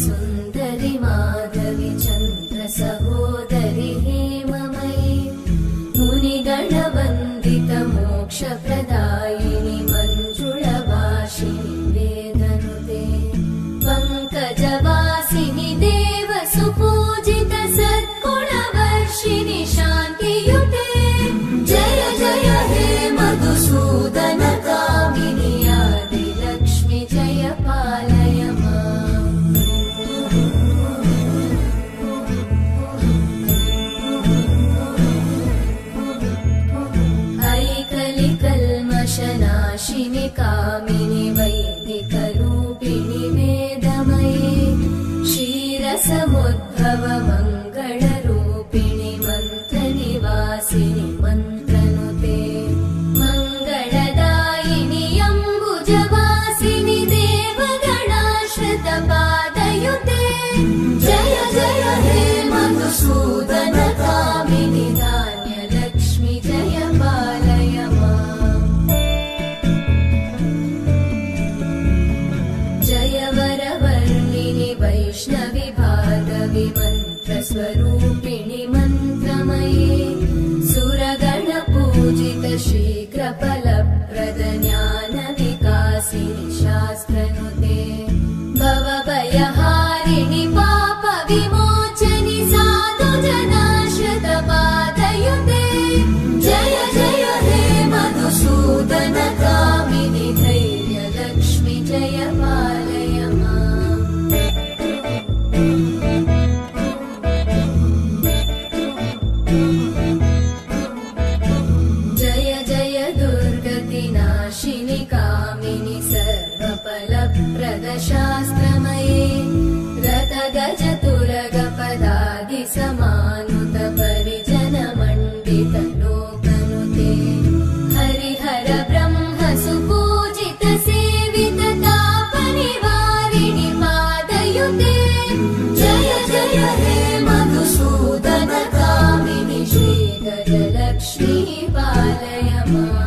सुन्दरि माधवि चन्द्र सहोदरि हेममयि मुनिगणवन्दित मोक्षप्रदायिनि मञ्जुळवासिनि वेदनुते पङ्कजवासिनि देव सुपूजित सद्गुणवर्षिणि शान्तियुते जय जय हे मधुसूदन कामिनि आदिलक्ष्मि जय पालय माम् ऐकलिकल्मषनाशिनि कामिनि वैदिकरूपिणि वेदमये क्षीरसमुद्भव मङ्गलरूपिणि मन्त्रनिवासिनि मन्त्रनुते मङ्गलदायिनि अम्बुजवासिनि देवगणाश्रितपादयुते जय जय हे मधुसूदन कामिनि धान्यलक्ष्मि जय पालय माम् जय वरवर्णिनि वैष्णवि भार्गवि मन्त्रस्वरूपिणि मन्त्रमये सुरगणपूजित शीघ्रफलप्रद ज्ञानविकासिनि शास्त्रनुते भवभयहारिणि पापविमोचनि साधुजनाश्रितपादयुते जय जय हे मधुसूदन कामिनि धैर्यलक्ष्मि जय पालय माम् जय जय दुर्गतिनाशिनि कामिनि सर्वफलप्रद शास्त्रमये रथगजतुरगपदादि समानुत परिजनमण्डित लोकनुते हरिहर ब्रह्म सुपूजित सेवित तापनिवारिणि पादयुते जय जय हे मधुसूदन कामिनि श्रीगजलक्ष्मी पालय माम्